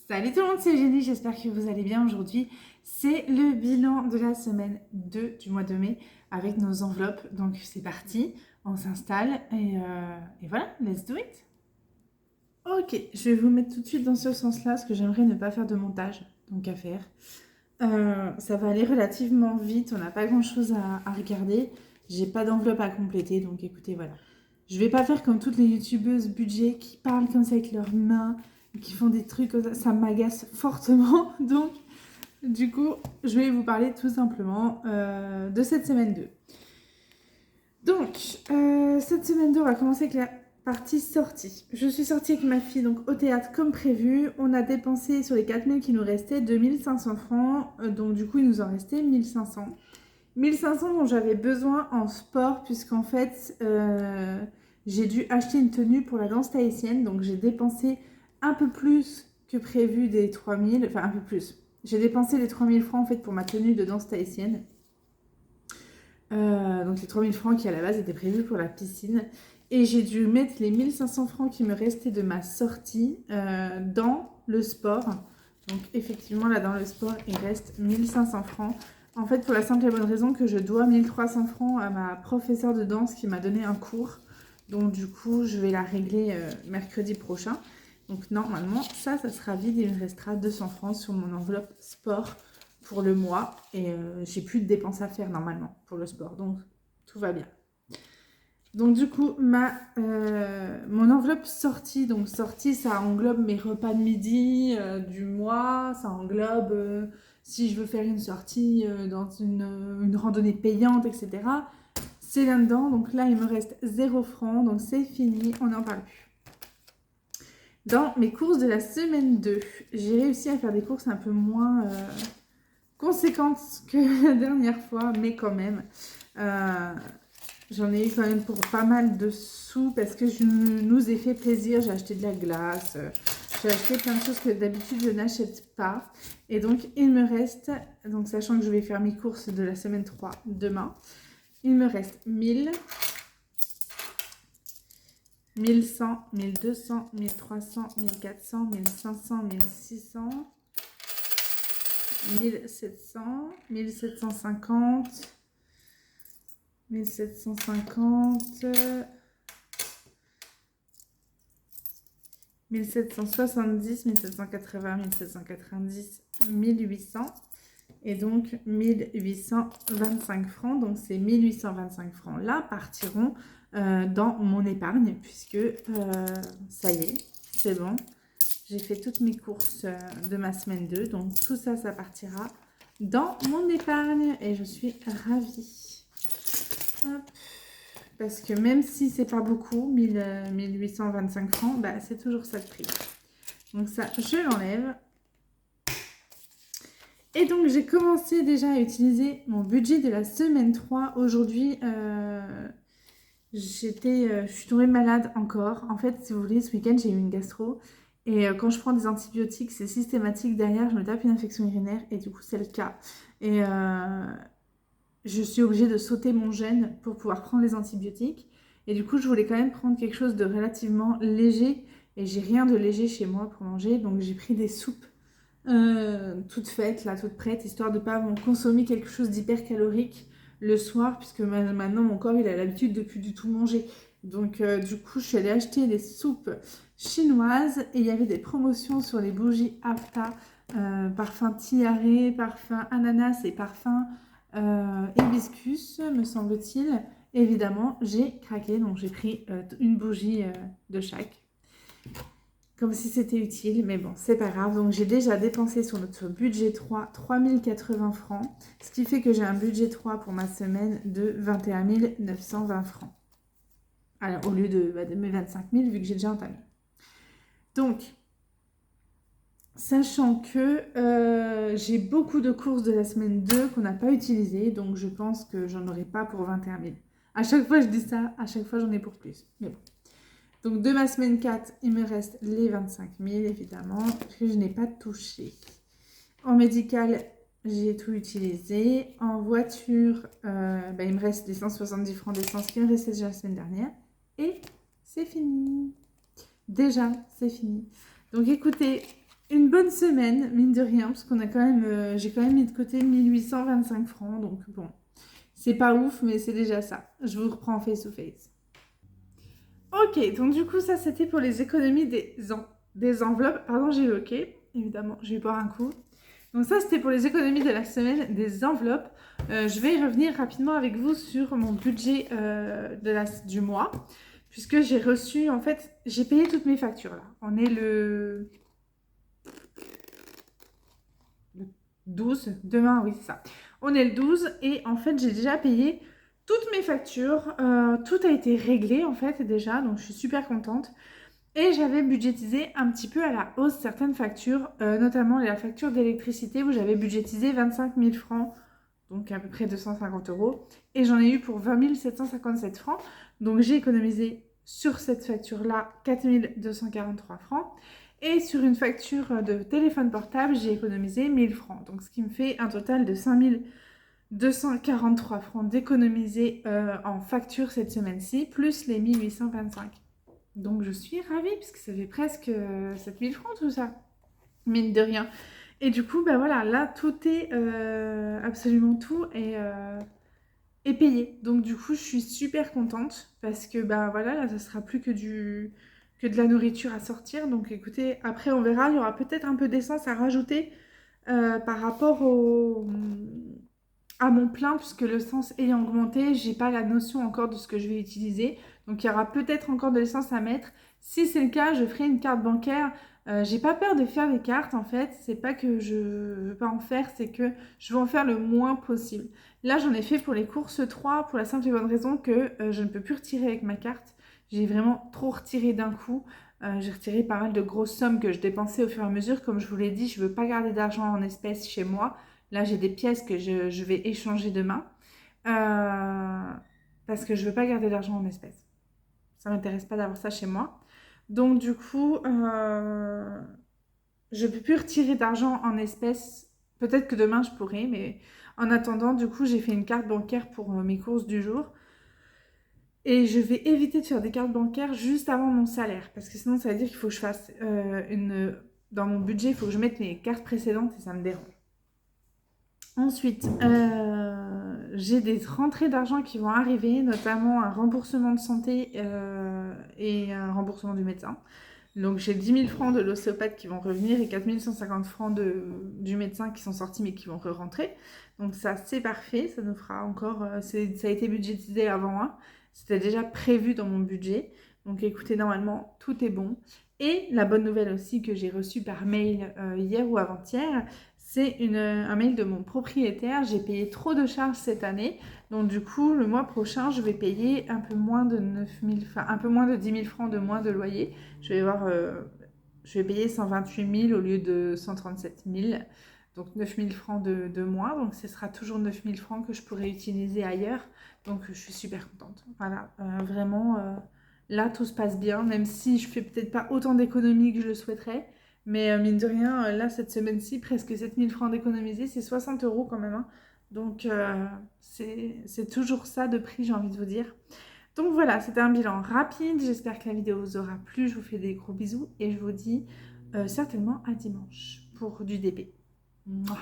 Salut tout le monde, c'est Eugénie, j'espère que vous allez bien aujourd'hui. C'est le bilan de la semaine 2 du mois de mai avec nos enveloppes. Donc c'est parti, on s'installe et voilà, let's do it. Ok, je vais vous mettre tout de suite dans ce sens-là parce que j'aimerais ne pas faire de montage, donc à faire. Ça va aller relativement vite, on n'a pas grand-chose à regarder. J'ai pas d'enveloppe à compléter, donc écoutez, voilà. Je vais pas faire comme toutes les youtubeuses budget qui parlent comme ça avec leurs mains, qui font des trucs comme ça m'agace fortement. Donc, du coup, je vais vous parler tout simplement de cette semaine 2. Donc, cette semaine 2, on va commencer avec la partie sortie. Je suis sortie avec ma fille donc, au théâtre comme prévu. On a dépensé sur les 4000 qui nous restaient 2500 francs. Donc, du coup, il nous en restait 1500. 1500 dont j'avais besoin en sport, puisqu'en fait, j'ai dû acheter une tenue pour la danse tahitienne. Donc, j'ai dépensé un peu plus que prévu des 3000. Enfin, un peu plus. J'ai dépensé les 3000 francs en fait pour ma tenue de danse tahitienne. Donc les 3000 francs qui à la base étaient prévus pour la piscine. Et j'ai dû mettre les 1500 francs qui me restaient de ma sortie dans le sport. Donc effectivement là dans le sport il reste 1500 francs. En fait pour la simple et bonne raison que je dois 1300 francs à ma professeure de danse qui m'a donné un cours. Donc du coup je vais la régler mercredi prochain. Donc normalement ça sera vide, il me restera 200 francs sur mon enveloppe sport pour le mois et j'ai plus de dépenses à faire normalement pour le sport, donc tout va bien. Donc du coup mon enveloppe sortie, donc sortie ça englobe mes repas de midi du mois, ça englobe si je veux faire une sortie dans une randonnée payante, etc. C'est là-dedans, donc là il me reste 0 francs, donc c'est fini, on n'en parle plus. Dans mes courses de la semaine 2, j'ai réussi à faire des courses un peu moins conséquences que la dernière fois, mais quand même. J'en ai eu quand même pour pas mal de sous parce que je nous ai fait plaisir. J'ai acheté de la glace, j'ai acheté plein de choses que d'habitude je n'achète pas. Et donc il me reste, donc sachant que je vais faire mes courses de la semaine 3 demain, il me reste 1000, 1100, 1200, 1300, 1400, 1500, 1600, 1700, 1750, 1750, 1770, 1780, 1790, 1800 et donc 1825 francs. Donc ces 1825 francs là partiront dans mon épargne puisque ça y est, c'est bon. J'ai fait toutes mes courses de ma semaine 2, donc tout ça, ça partira dans mon épargne et je suis ravie. Hop. Parce que même si c'est pas beaucoup, 1825 francs, bah, c'est toujours ça le prix. Donc ça, je l'enlève. Et donc j'ai commencé déjà à utiliser mon budget de la semaine 3. Aujourd'hui, je suis tombée malade encore. En fait, si vous voulez, ce week-end, j'ai eu une gastro. Et quand je prends des antibiotiques, c'est systématique. Derrière, je me tape une infection urinaire. Et du coup, c'est le cas. Et je suis obligée de sauter mon jeûne pour pouvoir prendre les antibiotiques. Et du coup, je voulais quand même prendre quelque chose de relativement léger. Et j'ai rien de léger chez moi pour manger. Donc, j'ai pris des soupes toutes faites, là, toutes prêtes, histoire de ne pas consommer quelque chose d'hyper calorique le soir, puisque maintenant, mon corps, il a l'habitude de plus du tout manger. Donc, du coup, je suis allée acheter des soupes chinoises et il y avait des promotions sur les bougies Afta, parfum tiare, parfum ananas et parfum hibiscus, me semble-t-il. Évidemment, j'ai craqué, donc j'ai pris une bougie de chaque. Comme si c'était utile, mais bon, c'est pas grave. Donc j'ai déjà dépensé sur notre budget 3, 3080 francs, ce qui fait que j'ai un budget 3 pour ma semaine de 21 920 francs. Alors, au lieu de mes 25 000, vu que j'ai déjà entamé. Donc, sachant que j'ai beaucoup de courses de la semaine 2 qu'on n'a pas utilisées, donc je pense que j'en aurai pas pour 21 000. À chaque fois, je dis ça, à chaque fois, j'en ai pour plus. Mais bon. Donc, de ma semaine 4, il me reste les 25 000, évidemment, que je n'ai pas touché. En médical, j'ai tout utilisé. En voiture, il me reste les 170 francs d'essence qui me restaient déjà la semaine dernière. Et c'est fini. Déjà, c'est fini. Donc, écoutez, une bonne semaine, mine de rien, parce qu'on a quand même, j'ai quand même mis de côté 1825 francs, donc bon, c'est pas ouf, mais c'est déjà ça. Je vous reprends face to face. Ok, donc du coup, ça c'était pour les économies des enveloppes. Pardon, j'ai eu ok, évidemment, je vais boire un coup. Donc ça, c'était pour les économies de la semaine des enveloppes. Je vais revenir rapidement avec vous sur mon budget du mois, puisque j'ai reçu, en fait, j'ai payé toutes mes factures là. On est le 12, demain, oui, c'est ça. On est le 12 et en fait, j'ai déjà payé toutes mes factures. Tout a été réglé en fait déjà, donc je suis super contente. Et j'avais budgétisé un petit peu à la hausse certaines factures, notamment la facture d'électricité où j'avais budgétisé 25 000 francs, donc à peu près 250 euros. Et j'en ai eu pour 20 757 francs. Donc j'ai économisé sur cette facture-là 4 243 francs. Et sur une facture de téléphone portable, j'ai économisé 1000 francs. Donc ce qui me fait un total de 5 243 francs d'économiser en facture cette semaine-ci, plus les 1825. Donc je suis ravie puisque ça fait presque 7000 francs tout ça, mine de rien. Et du coup, bah voilà, là tout est, absolument tout est payé. Donc du coup, je suis super contente parce que bah voilà, là ça sera plus que de la nourriture à sortir. Donc écoutez, après on verra, il y aura peut-être un peu d'essence à rajouter par rapport à mon plein, puisque l'essence ayant augmenté, j'ai pas la notion encore de ce que je vais utiliser. Donc il y aura peut-être encore de l'essence à mettre. Si c'est le cas, je ferai une carte bancaire. J'ai pas peur de faire des cartes en fait. C'est pas que je veux pas en faire, c'est que je veux en faire le moins possible. Là, j'en ai fait pour les courses 3 pour la simple et bonne raison que je ne peux plus retirer avec ma carte. J'ai vraiment trop retiré d'un coup. J'ai retiré pas mal de grosses sommes que je dépensais au fur et à mesure. Comme je vous l'ai dit, je veux pas garder d'argent en espèces chez moi. Là, j'ai des pièces que je vais échanger demain parce que je ne veux pas garder d'argent en espèces. Ça ne m'intéresse pas d'avoir ça chez moi. Donc, du coup, je ne peux plus retirer d'argent en espèces. Peut-être que demain, je pourrai, mais en attendant, du coup, j'ai fait une carte bancaire pour mes courses du jour. Et je vais éviter de faire des cartes bancaires juste avant mon salaire. Parce que sinon, ça veut dire qu'il faut que je fasse dans mon budget, il faut que je mette mes cartes précédentes et ça me dérange. Ensuite, j'ai des rentrées d'argent qui vont arriver, notamment un remboursement de santé et un remboursement du médecin. Donc j'ai 10 000 francs de l'ostéopathe qui vont revenir et 4 150 francs du médecin qui sont sortis mais qui vont re-rentrer. Donc ça c'est parfait, ça nous fera encore... ça a été budgétisé avant, hein. C'était déjà prévu dans mon budget. Donc écoutez, normalement tout est bon. Et la bonne nouvelle aussi que j'ai reçue par mail hier ou avant-hier, c'est un mail de mon propriétaire. J'ai payé trop de charges cette année. Donc du coup, le mois prochain, je vais payer un peu moins de 10 000 francs de moins de loyer. Je vais payer 128 000 au lieu de 137 000. Donc 9 000 francs de moins. Donc ce sera toujours 9 000 francs que je pourrai utiliser ailleurs. Donc je suis super contente. Voilà, vraiment, là tout se passe bien. Même si je fais peut-être pas autant d'économies que je le souhaiterais. Mais mine de rien, là, cette semaine-ci, presque 7 000 francs d'économiser, c'est 60 euros quand même, hein. Donc, c'est toujours ça de prix, j'ai envie de vous dire. Donc voilà, c'était un bilan rapide. J'espère que la vidéo vous aura plu. Je vous fais des gros bisous et je vous dis certainement à dimanche pour du DP. Mouah.